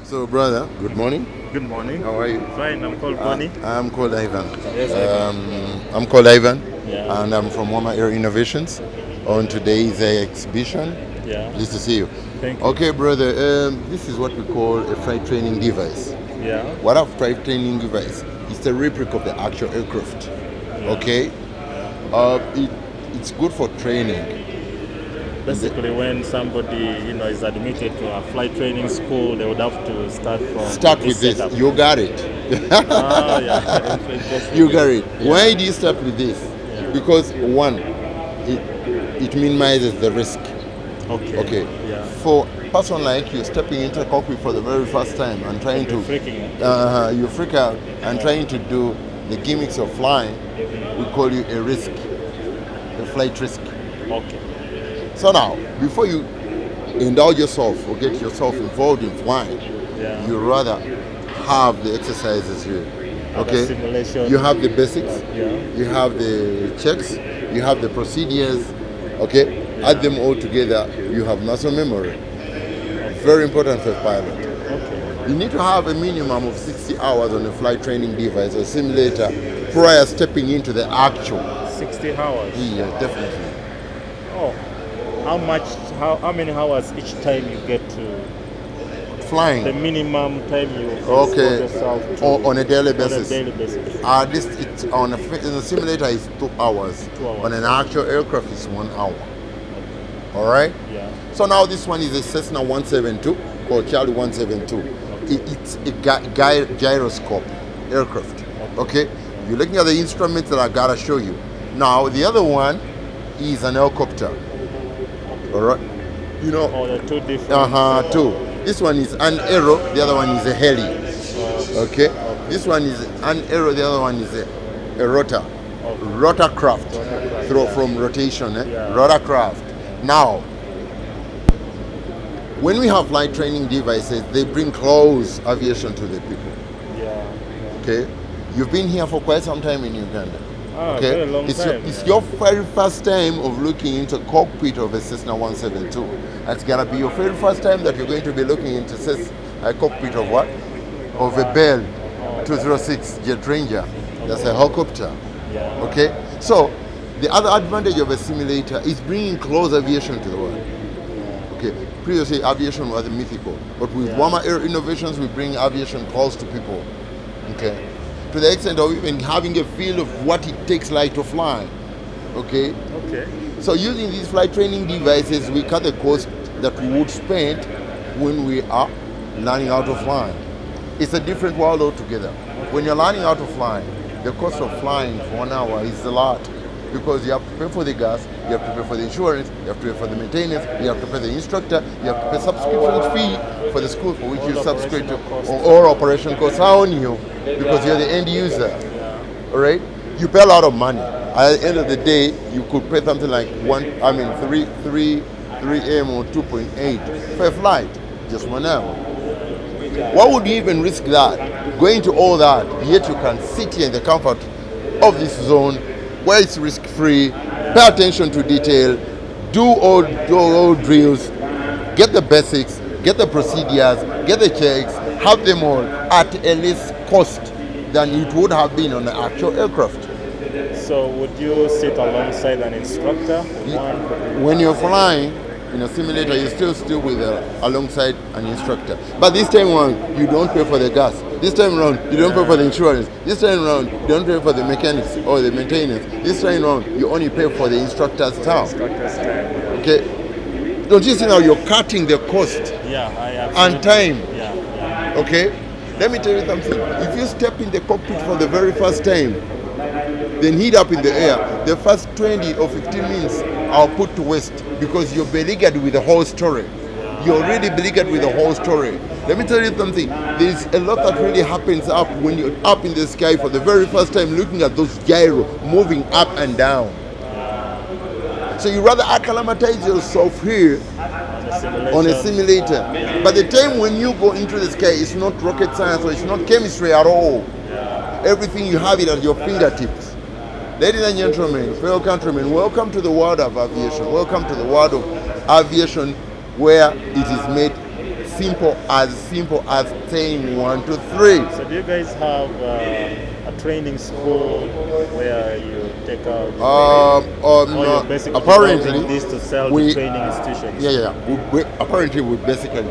So, brother, good morning. Good morning. How are you? Fine, I'm called Bonnie. I'm called Ivan. Yes, I'm called Ivan, Yeah. and I'm from Wama Air Innovations. On today's exhibition, Yeah. pleased to see you. Thank you. Okay, brother. This is what we call a flight training device. Yeah. What a flight training device? It's a replica of the actual aircraft. Okay. It's good for training. Basically, when somebody is admitted to a flight training school, they would have to Start with this. setup. You got it. Ah, yeah. Interesting. You got it. Yeah. Why do you start with this? Yeah. Because one, it minimizes the risk. Okay. Okay. Yeah. For a person like you stepping into a cockpit for the very first time and trying You're to, freaking out. you freak out and trying to do the gimmicks of flying, we call you a risk, a flight risk. Okay. So now, before you indulge yourself or get yourself involved in flying, Yeah. you rather have the exercises here. Have a Okay. simulation. You have the basics. Yeah. You have the checks. You have the procedures. Okay. Add them all together. You have muscle memory. Very important for a pilot. Okay. You need to have a minimum of 60 hours on a flight training device or simulator prior stepping into the actual. 60 hours. Yeah, definitely. Oh. How many hours each time you get to Flying. the minimum time you Okay. expose yourself to On a daily on a basis. daily basis? This it's on in a simulator is 2 hours. 2 hours. On an actual aircraft is 1 hour. All right. Yeah. So now this one is a Cessna 172 called Charlie 172. It's a gyroscope aircraft. Okay. You're looking at the instruments that I gotta show you. Now the other one is an helicopter. All right. You know. Oh, they're two different. Two. This one is an arrow. The other one is a heli. Okay. This one is an arrow. The other one is a rotor. Rotorcraft. Throw from rotation. Yeah. Rotorcraft. Now, when we have flight training devices, they bring close aviation to the people. Yeah. Okay. You've been here for quite some time in Uganda. Ah, Okay, very long it's, time. it's your very first time of looking into cockpit of a Cessna 172. It's gonna be your very first time that you're going to be looking into a cockpit of what? Of a Bell 206 Jet Ranger. That's a helicopter. Yeah. Okay, so the other advantage of a simulator is bringing close aviation to the world. Okay, previously aviation was mythical, but with Yeah. Wama Air Innovations, we bring aviation close to people. Okay, to the extent of even having a feel of what it takes like to fly. Okay, Okay. so using these flight training devices, we cut the cost that we would spend when we are learning how to fly. It's a different world altogether. When you're learning how to fly, the cost of flying for 1 hour is a lot because you have to pay for the gas, you have to pay for the insurance, you have to pay for the maintenance, you have to pay the instructor, you have to pay subscription fee for the school for which you subscribe to, or operation costs are on you because you're the end user. All right, you pay a lot of money. At the end of the day, you could pay something like 3M or 2.8 for a flight, just 1 hour. Why would you even risk that? Going to all that, yet you can sit here in the comfort of this zone where it's risk-free, pay attention to detail, do all drills, get the basics, get the procedures, get the checks, have them all at a less cost than it would have been on an actual aircraft. So would you sit alongside an instructor? When you're flying in a simulator, you're still with alongside an instructor. But this time around, you don't pay for the gas. This time around, you don't pay for the insurance. This time around, you don't pay for the mechanics or the maintenance. This time around, you only pay for the instructor's time. Okay? Don't you see now you're cutting the cost Yeah, and time? Yeah. Okay? Let me tell you something. If you step in the cockpit for the very first time, then heat up in the air, the first 20 or 15 minutes are put to waste because you're beleaguered with the whole story. You're really beleaguered with the whole story. Let me tell you something. There's a lot that really happens up when you're up in the sky for the very first time looking at those gyro moving up and down. So you rather acclimatize yourself here on a simulator. By the time when you go into the sky, it's not rocket science or it's not chemistry at all. Everything you have it at your fingertips. Ladies and gentlemen, fellow countrymen, welcome to the world of aviation. Welcome to the world of aviation where it is made simple as saying 1, 2, 3. So do you guys have a training school where you take out or you're basically apparently developing this to sell to training institutions? Apparently we basically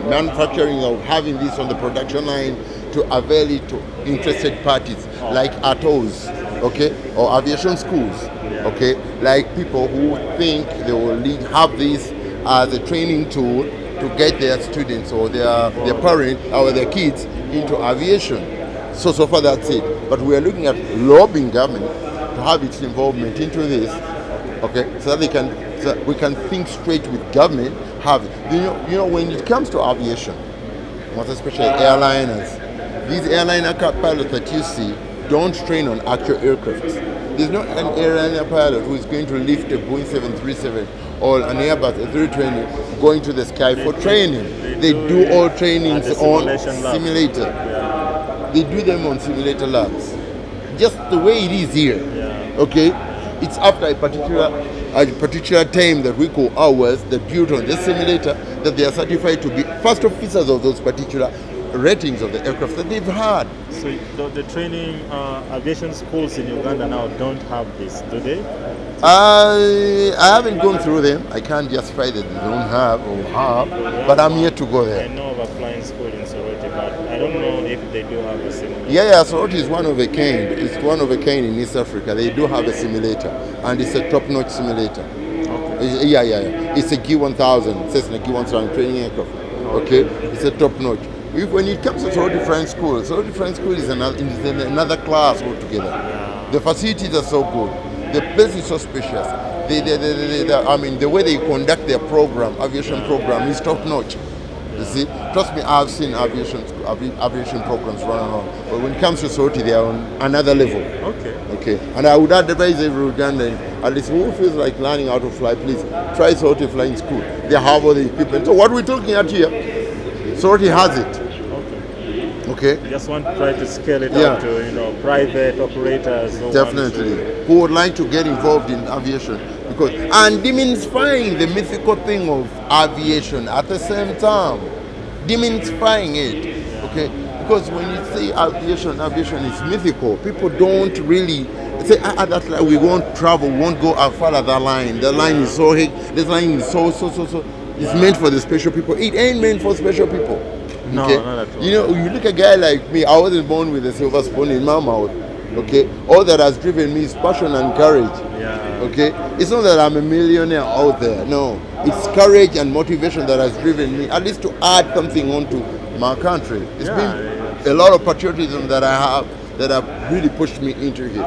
manufacturing or having this on the production line to avail it to interested parties like ATOs, okay, or aviation schools, okay, like people who think they will have this as a training tool to get their students or their parents or their kids into aviation. So far that's it. But we are looking at lobbying government to have its involvement into this, okay, so that we can think straight with government. Have it. You know when it comes to aviation, most especially airliners, these airliner pilots that you see don't train on actual aircraft. There's not an airliner pilot who is going to lift a Boeing 737 or an Airbus A320 going to the sky for training. They do all trainings on simulator. They do them on simulator labs. Just the way it is here. Okay? It's after a particular time that we call hours that built on this simulator that they are certified to be first officers of those particular ratings of the aircraft that they've had. So the training aviation schools in Uganda now don't have this, do they? I haven't gone through them. I can't justify that they don't have or have, but I'm yet to go there. I know of a flying school in Soroti, but I don't know if they do have a simulator. Soroti is one of a kind. It's one of a kind in East Africa. They do have a simulator, and it's a top-notch simulator. Okay. It's a G1000, Cessna G1000 training aircraft. Okay, it's a top-notch. When it comes to Soroti Flying School is another class altogether. The facilities are so good. The place is so spacious. The way they conduct their aviation program is top-notch. You see, trust me, I've seen aviation programs run around. But when it comes to Soroti, they are on another level. Okay. And I would advise every Ugandan, at least who feels like learning how to fly, please try Soroti Flying School. They have all the equipment. So what we're talking at here, Soroti has it. Okay. Just want to try to scale it up to private operators. Definitely. Who would like to get involved in aviation and demystifying the mythical thing of aviation at the same time. Demystifying it. Okay. Because when you say aviation is mythical. People don't really say that's like we won't travel, won't go as far as that line. The line is so big. This line is so. It's meant for the special people. It ain't meant for special people. No, okay? not at all. You look at a guy like me, I wasn't born with a silver spoon in my mouth. Okay? All that has driven me is passion and courage. Okay? It's not that I'm a millionaire out there. No. It's courage and motivation that has driven me, at least to add something onto my country. It's been a lot of patriotism that I have that have really pushed me into it.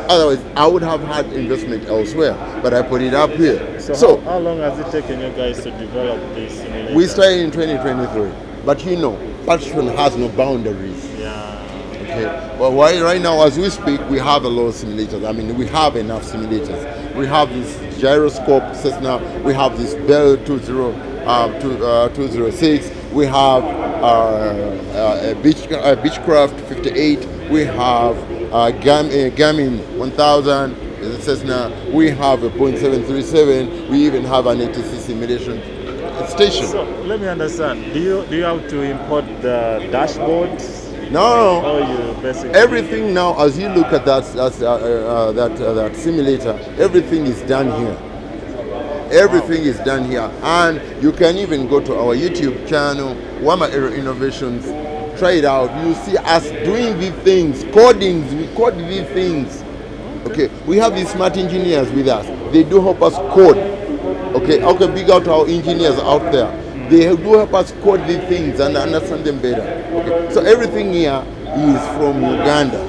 Otherwise, I would have had investment elsewhere, but I put it up here. So how long has it taken you guys to develop this simulator? We started in 2023. But passion has no boundaries. Okay. Well, right now, as we speak, we have a lot of simulators. We have enough simulators. We have this gyroscope Cessna. We have this Bell 206. We have a Beechcraft 58. We have Garmin 1000 Cessna. We have a Boeing 737. We even have an ATC simulation station. So let me understand. Do you have to import the dashboards? No. Or you basically everything now, as you look at that simulator, everything is done here. Everything is done here, and you can even go to our YouTube channel, Wama Aero Innovations. Try it out. You see us doing these things, codings. We code these things. Okay. We have these smart engineers with us. They do help us code. Okay, big out our engineers out there. They do help us code these things and understand them better. Okay, so everything here is from Uganda.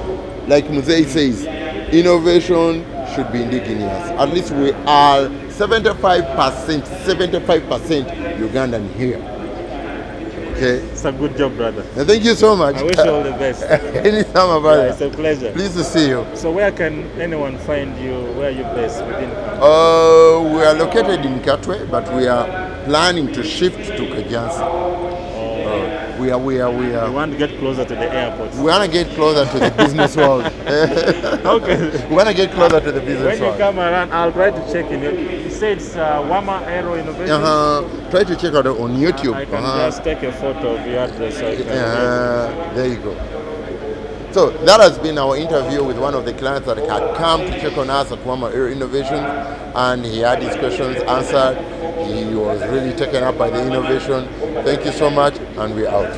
Like Muzei says, innovation should be indigenous. At least we are 75% Ugandan here. Okay. It's a good job, brother. And thank you so much. I wish you all the best. Anytime, my brother. It's a pleasure. Pleased to see you. So where can anyone find you? Where are you based within? We are located in Katwe, but we are planning to shift to Kajansi. We want to get closer to the airport. We want to get closer to the business world. Okay. We want to get closer to the business When you world. come around, I'll try to check in. You say it's Wama Aero Innovation. Try to check out on YouTube. I can just take a photo of your address. So I can There you go. So that has been our interview with one of the clients that had come to check on us at Wama Aero Innovations, and he had his questions answered. He was really taken up by the innovation. Thank you so much, and we're out.